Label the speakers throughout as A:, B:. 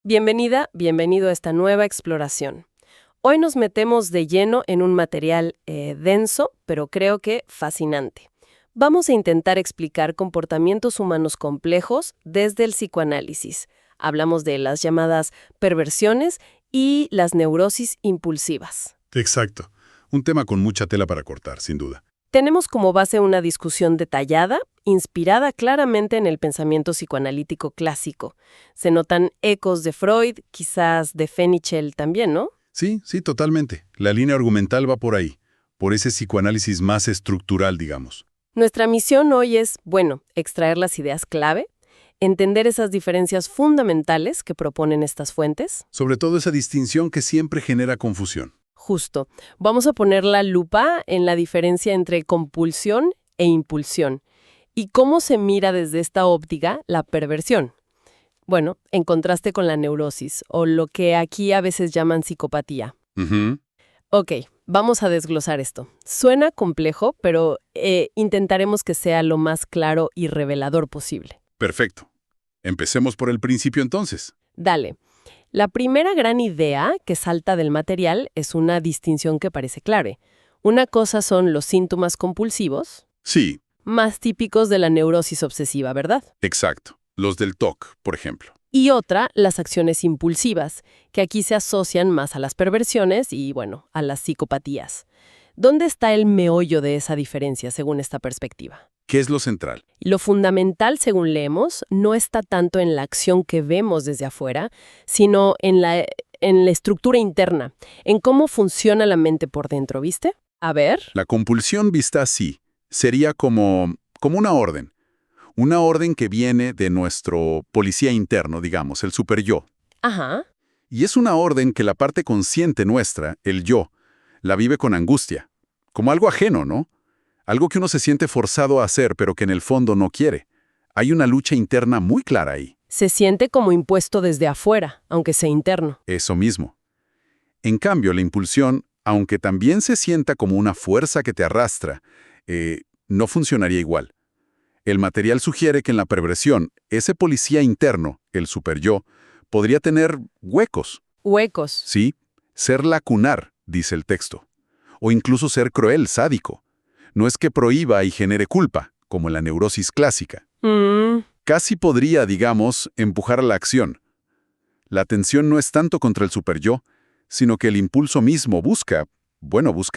A: Bienvenida, bienvenido a esta nueva exploración. Hoy nos metemos de lleno en un material denso, pero creo que fascinante. Vamos a intentar explicar comportamientos humanos complejos desde el psicoanálisis. Hablamos de las llamadas perversiones y las neurosis impulsivas.
B: Exacto. Un tema con mucha tela para cortar, sin duda.
A: Tenemos como base una discusión detallada, inspirada claramente en el pensamiento psicoanalítico clásico. Se notan ecos de Freud, quizás de Fenichel también, ¿no?
B: Sí, totalmente. La línea argumental va por ahí, por ese psicoanálisis más estructural, digamos.
A: Nuestra misión hoy es, extraer las ideas clave, entender esas diferencias fundamentales que proponen estas fuentes.
B: Sobre todo esa distinción que siempre genera confusión.
A: Justo. Vamos a poner la lupa en la diferencia entre compulsión e impulsión y cómo se mira desde esta óptica la perversión. Bueno, en contraste con la neurosis, o lo que aquí a veces llaman psicopatía. Ok, vamos a desglosar esto. Suena complejo, pero intentaremos que sea lo más claro y revelador posible.
B: Perfecto. Empecemos por el principio entonces.
A: Dale. La primera gran idea que salta del material es una distinción que parece clave. Una cosa son los síntomas compulsivos.
B: Sí.
A: Más típicos de la neurosis obsesiva, ¿verdad?
B: Exacto. Los del TOC, por ejemplo.
A: Y otra, las acciones impulsivas, que aquí se asocian más a las perversiones y, a las psicopatías. ¿Dónde está el meollo de esa diferencia según esta perspectiva?
B: ¿Qué es lo central?
A: Lo fundamental, según leemos, no está tanto en la acción que vemos desde afuera, sino en la estructura interna, en cómo funciona la mente por dentro, ¿viste? A ver.
B: La compulsión vista así sería como una orden. Una orden que viene de nuestro policía interno, digamos, el superyo.
A: Ajá.
B: Y es una orden que la parte consciente nuestra, el yo, la vive con angustia. Como algo ajeno, ¿no? Algo que uno se siente forzado a hacer, pero que en el fondo no quiere. Hay una lucha interna muy clara ahí.
A: Se siente como impuesto desde afuera, aunque sea interno.
B: Eso mismo. En cambio, la impulsión, aunque también se sienta como una fuerza que te arrastra, no funcionaría igual. El material sugiere que en la perversión, ese policía interno, el superyo, podría tener huecos.
A: Huecos.
B: Sí, ser lacunar, dice el texto. O incluso ser cruel, sádico. No es que prohíba y genere culpa, como en la neurosis clásica. Casi podría, digamos, empujar a la acción. La tensión no es tanto contra el superyo, sino que el impulso mismo busca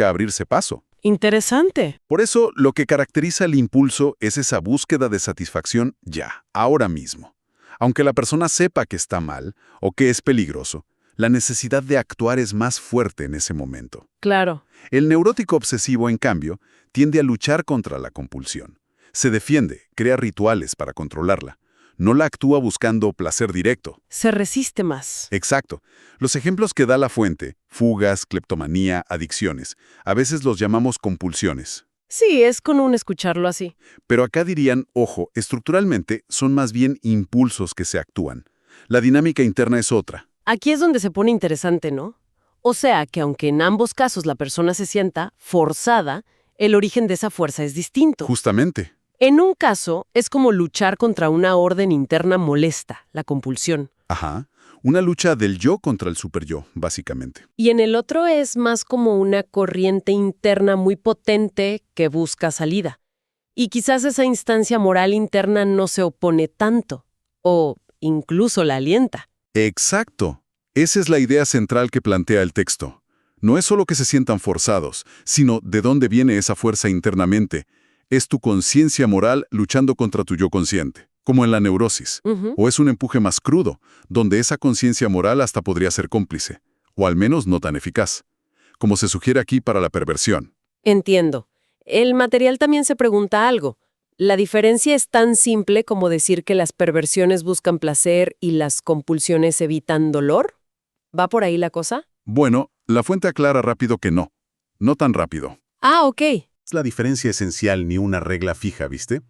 B: abrirse paso.
A: Interesante.
B: Por eso, lo que caracteriza el impulso es esa búsqueda de satisfacción ya, ahora mismo. Aunque la persona sepa que está mal o que es peligroso, la necesidad de actuar es más fuerte en ese momento.
A: Claro.
B: El neurótico obsesivo, en cambio, tiende a luchar contra la compulsión. Se defiende, crea rituales para controlarla. No la actúa buscando placer directo.
A: Se resiste más.
B: Exacto. Los ejemplos que da la fuente, fugas, cleptomanía, adicciones, a veces los llamamos compulsiones.
A: Sí, es común escucharlo así.
B: Pero acá dirían, ojo, estructuralmente son más bien impulsos que se actúan. La dinámica interna es otra.
A: Aquí es donde se pone interesante, ¿no? O sea, que aunque en ambos casos la persona se sienta forzada, el origen de esa fuerza es distinto.
B: Justamente.
A: En un caso, es como luchar contra una orden interna molesta, la compulsión.
B: Ajá. Una lucha del yo contra el superyo, básicamente.
A: Y en el otro es más como una corriente interna muy potente que busca salida. Y quizás esa instancia moral interna no se opone tanto, o incluso la alienta.
B: Exacto. Esa es la idea central que plantea el texto. No es solo que se sientan forzados, sino de dónde viene esa fuerza internamente. Es tu conciencia moral luchando contra tu yo consciente, como en la neurosis. O es un empuje más crudo, donde esa conciencia moral hasta podría ser cómplice, o al menos no tan eficaz, como se sugiere aquí para la perversión.
A: Entiendo. El material también se pregunta algo. ¿La diferencia es tan simple como decir que las perversiones buscan placer y las compulsiones evitan dolor? ¿Va por ahí la cosa?
B: Bueno, la fuente aclara rápido que no. No tan rápido.
A: Ah, ok.
B: Es la diferencia esencial ni una regla fija, ¿viste?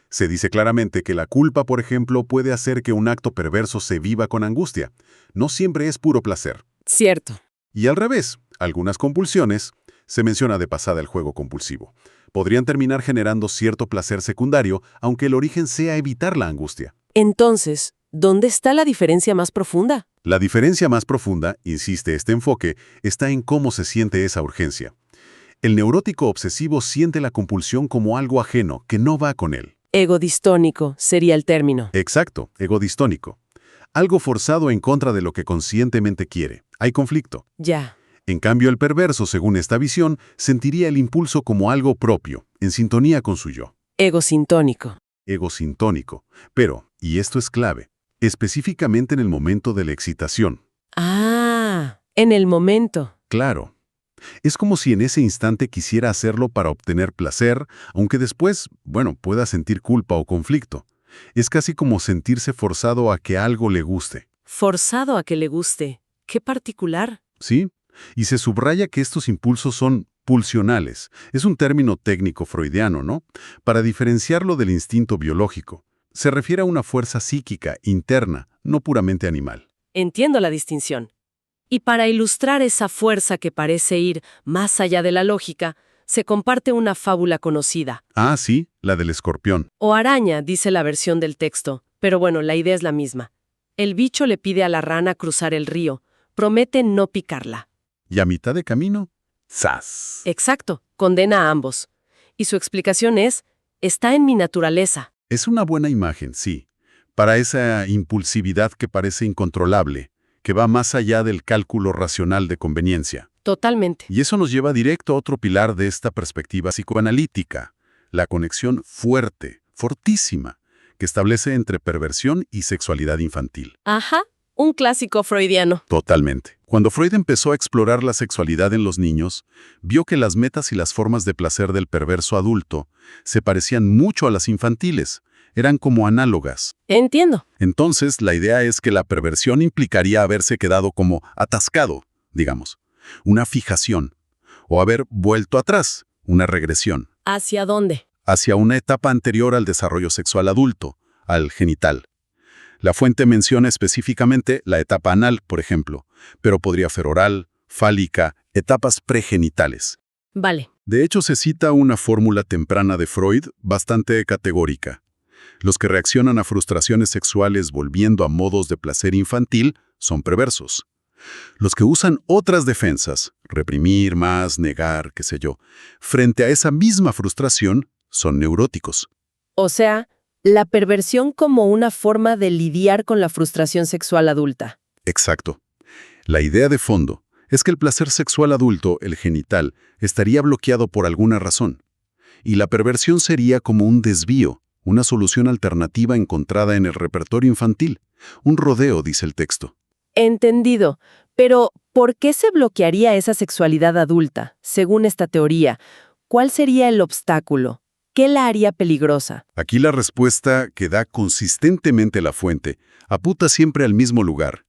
B: Se dice claramente que la culpa, por ejemplo, puede hacer que un acto perverso se viva con angustia. No siempre es puro placer.
A: Cierto.
B: Y al revés, algunas compulsiones, se menciona de pasada el juego compulsivo, podrían terminar generando cierto placer secundario, aunque el origen sea evitar la angustia.
A: Entonces, ¿dónde está la diferencia más profunda?
C: La diferencia más profunda, insiste este enfoque, está en cómo se siente esa urgencia. El neurótico obsesivo siente la compulsión como algo ajeno, que no va con él.
A: Ego distónico sería el término.
C: Exacto, ego distónico. Algo forzado en contra de lo que conscientemente quiere. Hay conflicto.
A: Ya.
C: En cambio, el perverso, según esta visión, sentiría el impulso como algo propio, en sintonía con su yo.
A: Ego sintónico.
C: Ego sintónico. Pero, y esto es clave, específicamente en el momento de la excitación.
A: Ah, en el momento.
C: Claro. Es como si en ese instante quisiera hacerlo para obtener placer, aunque después, pueda sentir culpa o conflicto. Es casi como sentirse forzado a que algo le guste.
A: Forzado a que le guste. Qué particular.
C: ¿Sí? Y se subraya que estos impulsos son pulsionales. Es un término técnico freudiano, ¿no? Para diferenciarlo del instinto biológico. Se refiere a una fuerza psíquica, interna, no puramente animal.
A: Entiendo la distinción. Y para ilustrar esa fuerza que parece ir más allá de la lógica, se comparte una fábula conocida.
C: Ah, sí, la del escorpión.
A: O araña, dice la versión del texto, pero bueno, la idea es la misma. El bicho le pide a la rana cruzar el río, promete no picarla.
C: Y a mitad de camino, ¡zas!
A: Exacto, condena a ambos. Y su explicación es, está en mi naturaleza.
C: Es una buena imagen, sí, para esa impulsividad que parece incontrolable, que va más allá del cálculo racional de conveniencia.
A: Totalmente.
C: Y eso nos lleva directo a otro pilar de esta perspectiva psicoanalítica, la conexión fuerte, fortísima, que establece entre perversión y sexualidad infantil.
A: Ajá, un clásico freudiano.
C: Totalmente. Cuando Freud empezó a explorar la sexualidad en los niños, vio que las metas y las formas de placer del perverso adulto se parecían mucho a las infantiles, eran como análogas.
A: Entiendo.
C: Entonces, la idea es que la perversión implicaría haberse quedado como atascado, digamos, una fijación, o haber vuelto atrás, una regresión,
A: ¿Hacia dónde?
C: hacia una etapa anterior al desarrollo sexual adulto, al genital. La fuente menciona específicamente la etapa anal, por ejemplo, pero podría ser oral, fálica, etapas pregenitales.
A: Vale.
C: De hecho, se cita una fórmula temprana de Freud bastante categórica. Los que reaccionan a frustraciones sexuales volviendo a modos de placer infantil son perversos. Los que usan otras defensas, reprimir más, negar, qué sé yo, frente a esa misma frustración, son neuróticos.
A: O sea, la perversión como una forma de lidiar con la frustración sexual adulta.
C: Exacto. La idea de fondo es que el placer sexual adulto, el genital, estaría bloqueado por alguna razón. Y la perversión sería como un desvío, una solución alternativa encontrada en el repertorio infantil. Un rodeo, dice el texto.
A: Entendido. Pero, ¿por qué se bloquearía esa sexualidad adulta, según esta teoría? ¿Cuál sería el obstáculo? ¿Qué la haría peligrosa?
C: Aquí la respuesta que da consistentemente la fuente apunta siempre al mismo lugar,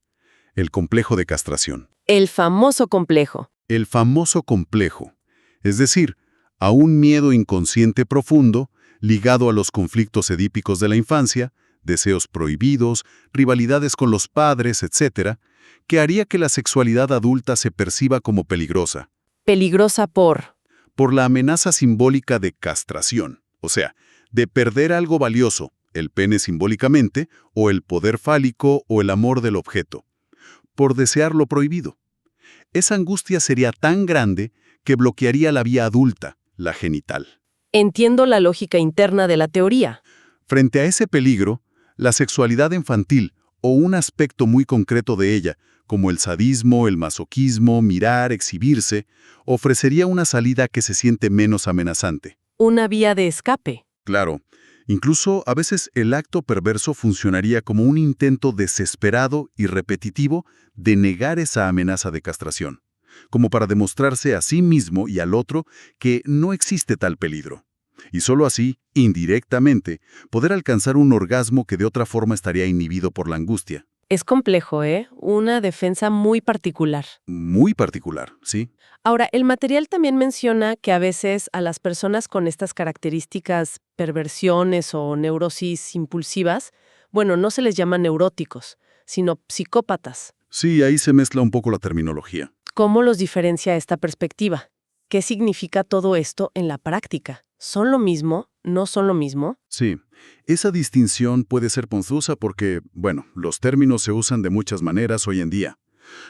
C: el complejo de castración.
A: El famoso complejo.
C: El famoso complejo, es decir, a un miedo inconsciente profundo ligado a los conflictos edípicos de la infancia, deseos prohibidos, rivalidades con los padres, etc., que haría que la sexualidad adulta se perciba como peligrosa.
A: Peligrosa
C: Por la amenaza simbólica de castración, o sea, de perder algo valioso, el pene simbólicamente, o el poder fálico o el amor del objeto, por desear lo prohibido. Esa angustia sería tan grande que bloquearía la vía adulta, la genital.
A: Entiendo la lógica interna de la teoría.
C: Frente a ese peligro, la sexualidad infantil, o un aspecto muy concreto de ella, como el sadismo, el masoquismo, mirar, exhibirse, ofrecería una salida que se siente menos amenazante.
A: Una vía de escape.
C: Claro, incluso a veces el acto perverso funcionaría como un intento desesperado y repetitivo de negar esa amenaza de castración, como para demostrarse a sí mismo y al otro que no existe tal peligro. Y solo así, indirectamente, poder alcanzar un orgasmo que de otra forma estaría inhibido por la angustia.
A: Es complejo, ¿eh? Una defensa muy particular.
C: Muy particular, ¿sí?
A: Ahora, el material también menciona que a veces a las personas con estas características, perversiones o neurosis impulsivas, no se les llama neuróticos, sino psicópatas.
C: Sí, ahí se mezcla un poco la terminología.
A: ¿Cómo los diferencia esta perspectiva? ¿Qué significa todo esto en la práctica? ¿Son lo mismo? ¿No son lo mismo?
C: Sí, esa distinción puede ser confusa porque, bueno, los términos se usan de muchas maneras hoy en día.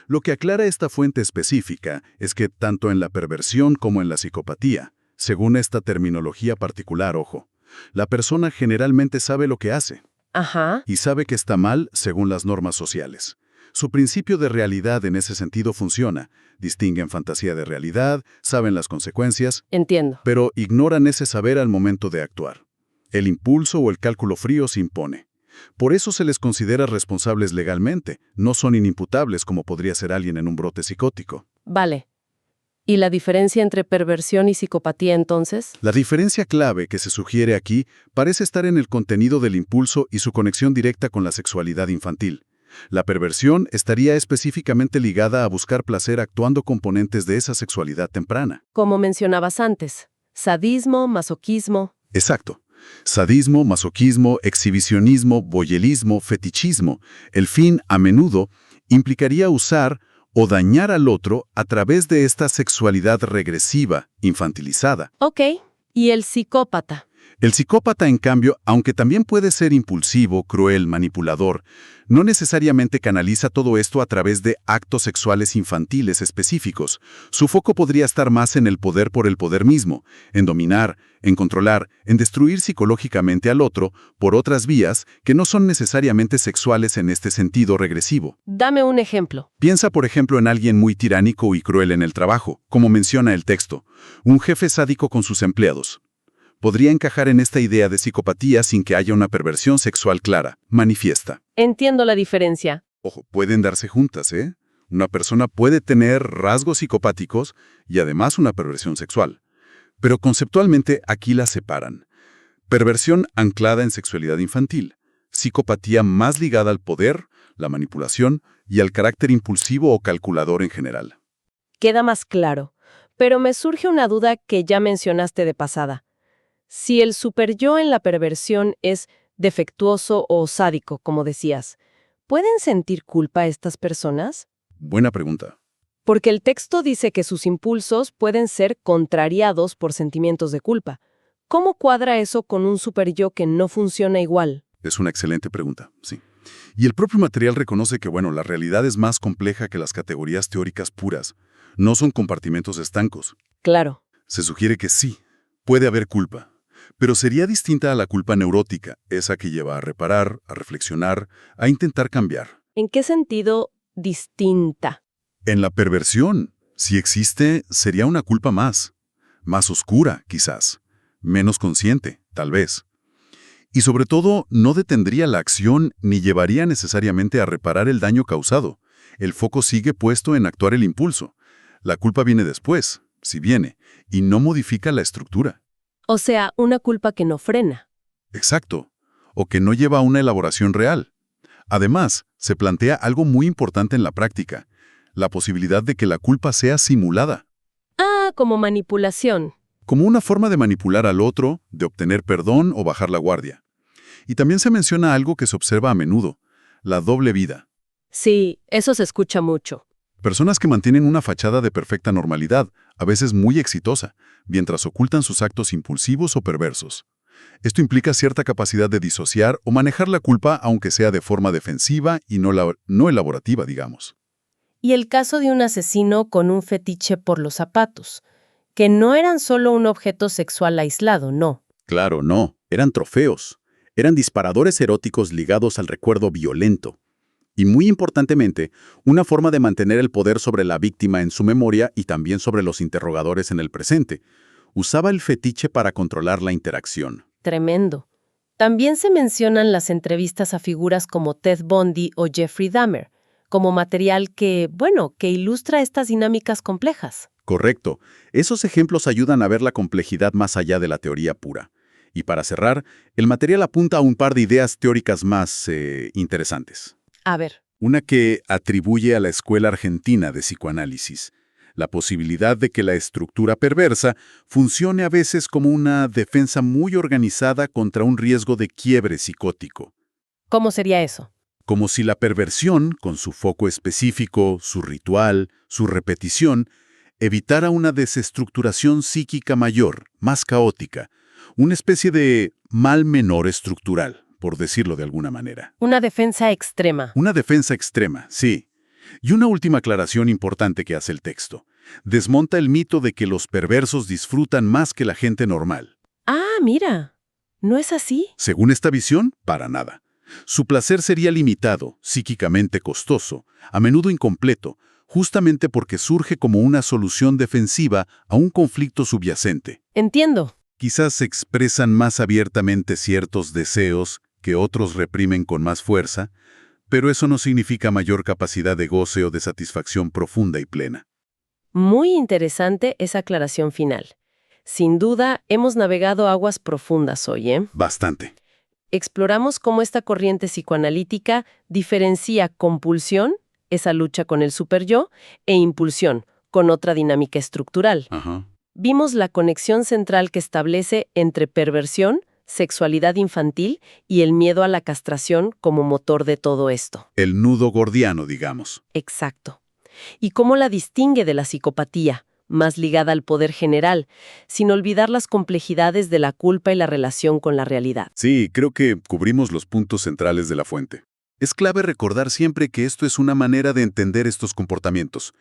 C: Lo que aclara esta fuente específica es que tanto en la perversión como en la psicopatía, según esta terminología particular, ojo, la persona generalmente sabe lo que hace
A: Ajá,
C: y sabe que está mal según las normas sociales. Su principio de realidad en ese sentido funciona. Distinguen fantasía de realidad, saben las consecuencias,
A: entiendo.
C: pero ignoran ese saber al momento de actuar. El impulso o el cálculo frío se impone. Por eso se les considera responsables legalmente, no son inimputables como podría ser alguien en un brote psicótico.
A: Vale. ¿Y la diferencia entre perversión y psicopatía entonces?
C: La diferencia clave que se sugiere aquí parece estar en el contenido del impulso y su conexión directa con la sexualidad infantil. La perversión estaría específicamente ligada a buscar placer actuando componentes de esa sexualidad temprana.
A: Como mencionabas antes, sadismo, masoquismo.
C: Exacto. Sadismo, masoquismo, exhibicionismo, voyerismo, fetichismo. El fin, a menudo, implicaría usar o dañar al otro a través de esta sexualidad regresiva, infantilizada.
A: Ok. ¿Y el psicópata?
C: El psicópata, en cambio, aunque también puede ser impulsivo, cruel, manipulador, no necesariamente canaliza todo esto a través de actos sexuales infantiles específicos. Su foco podría estar más en el poder por el poder mismo, en dominar, en controlar, en destruir psicológicamente al otro por otras vías que no son necesariamente sexuales en este sentido regresivo.
A: Dame un ejemplo.
C: Piensa, por ejemplo, en alguien muy tiránico y cruel en el trabajo, como menciona el texto, un jefe sádico con sus empleados. Podría encajar en esta idea de psicopatía sin que haya una perversión sexual clara, manifiesta.
A: Entiendo la diferencia.
C: Ojo, pueden darse juntas, ¿eh? Una persona puede tener rasgos psicopáticos y además una perversión sexual. Pero conceptualmente aquí las separan. Perversión anclada en sexualidad infantil, psicopatía más ligada al poder, la manipulación y al carácter impulsivo o calculador en general.
A: Queda más claro. Pero me surge una duda que ya mencionaste de pasada. Si el superyo en la perversión es defectuoso o sádico, como decías, ¿pueden sentir culpa estas personas?
C: Buena pregunta.
A: Porque el texto dice que sus impulsos pueden ser contrariados por sentimientos de culpa. ¿Cómo cuadra eso con un superyo que no funciona igual?
C: Es una excelente pregunta, sí. Y el propio material reconoce que, bueno, la realidad es más compleja que las categorías teóricas puras. No son compartimentos estancos.
A: Claro.
C: Se sugiere que sí, puede haber culpa. Pero sería distinta a la culpa neurótica, esa que lleva a reparar, a reflexionar, a intentar cambiar.
A: ¿En qué sentido distinta?
C: En la perversión, si existe, sería una culpa más oscura, quizás, menos consciente, tal vez. Y sobre todo, no detendría la acción ni llevaría necesariamente a reparar el daño causado. El foco sigue puesto en actuar el impulso. La culpa viene después, si viene, y no modifica la estructura.
A: O sea, una culpa que no frena.
C: Exacto, o que no lleva a una elaboración real. Además, se plantea algo muy importante en la práctica, la posibilidad de que la culpa sea simulada,
A: Ah, como manipulación.
C: como una forma de manipular al otro, de obtener perdón o bajar la guardia. Y también se menciona algo que se observa a menudo, la doble vida.
A: Sí, eso se escucha mucho.
C: Personas que mantienen una fachada de perfecta normalidad, a veces muy exitosa, mientras ocultan sus actos impulsivos o perversos. Esto implica cierta capacidad de disociar o manejar la culpa, aunque sea de forma defensiva y no elaborativa, digamos.
A: Y el caso de un asesino con un fetiche por los zapatos, que no eran solo un objeto sexual aislado, no.
C: Claro, no. Eran trofeos. Eran disparadores eróticos ligados al recuerdo violento. Y muy importantemente, una forma de mantener el poder sobre la víctima en su memoria y también sobre los interrogadores en el presente. Usaba el fetiche para controlar la interacción.
A: Tremendo. También se mencionan las entrevistas a figuras como Ted Bundy o Jeffrey Dahmer, como material que ilustra estas dinámicas complejas.
C: Correcto. Esos ejemplos ayudan a ver la complejidad más allá de la teoría pura. Y para cerrar, el material apunta a un par de ideas teóricas más interesantes.
A: A ver.
C: Una que atribuye a la Escuela Argentina de Psicoanálisis la posibilidad de que la estructura perversa funcione a veces como una defensa muy organizada contra un riesgo de quiebre psicótico.
A: ¿Cómo sería eso?
C: Como si la perversión, con su foco específico, su ritual, su repetición, evitara una desestructuración psíquica mayor, más caótica, una especie de mal menor estructural, por decirlo de alguna manera.
A: Una defensa extrema.
C: Una defensa extrema, sí. Y una última aclaración importante que hace el texto. Desmonta el mito de que los perversos disfrutan más que la gente normal.
A: Ah, mira. ¿No es así?
C: Según esta visión, para nada. Su placer sería limitado, psíquicamente costoso, a menudo incompleto, justamente porque surge como una solución defensiva a un conflicto subyacente.
A: Entiendo.
C: Quizás se expresan más abiertamente ciertos deseos que otros reprimen con más fuerza, pero eso no significa mayor capacidad de goce o de satisfacción profunda y plena.
A: Muy interesante esa aclaración final. Sin duda, hemos navegado aguas profundas hoy, ¿eh?
C: Bastante.
A: Exploramos cómo esta corriente psicoanalítica diferencia compulsión, esa lucha con el superyo, e impulsión, con otra dinámica estructural.
C: Ajá.
A: Vimos la conexión central que establece entre perversión, sexualidad infantil y el miedo a la castración como motor de todo esto.
C: El nudo gordiano, digamos.
A: Exacto. Y cómo la distingue de la psicopatía, más ligada al poder general, sin olvidar las complejidades de la culpa y la relación con la realidad.
C: Sí, creo que cubrimos los puntos centrales de la fuente. Es clave recordar siempre que esto es una manera de entender estos comportamientos.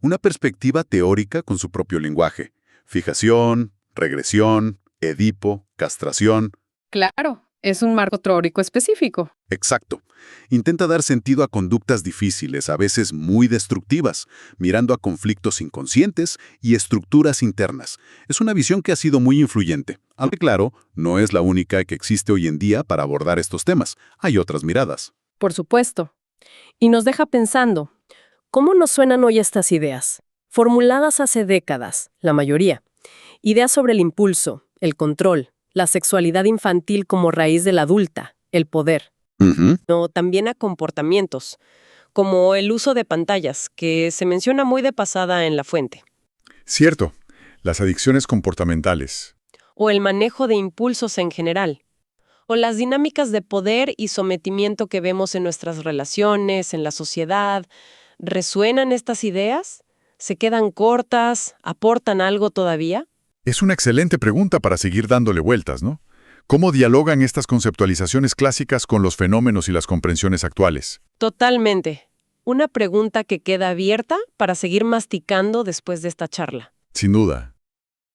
C: Una perspectiva teórica con su propio lenguaje. Fijación, regresión, Edipo, castración.
D: Claro, es un marco teórico específico.
C: Exacto. Intenta dar sentido a conductas difíciles, a veces muy destructivas, mirando a conflictos inconscientes y estructuras internas. Es una visión que ha sido muy influyente. Aunque claro, no es la única que existe hoy en día para abordar estos temas. Hay otras miradas.
A: Por supuesto. Y nos deja pensando, ¿cómo nos suenan hoy estas ideas? Formuladas hace décadas, la mayoría. Ideas sobre el impulso, el control, la sexualidad infantil como raíz de la adulta, el poder. No, también a comportamientos, como el uso de pantallas, que se menciona muy de pasada en la fuente.
B: Cierto, las adicciones comportamentales.
A: O el manejo de impulsos en general. O las dinámicas de poder y sometimiento que vemos en nuestras relaciones, en la sociedad. ¿Resuenan estas ideas? ¿Se quedan cortas? ¿Aportan algo todavía?
B: Es una excelente pregunta para seguir dándole vueltas, ¿no? ¿Cómo dialogan estas conceptualizaciones clásicas con los fenómenos y las comprensiones actuales?
A: Totalmente. Una pregunta que queda abierta para seguir masticando después de esta charla.
B: Sin duda.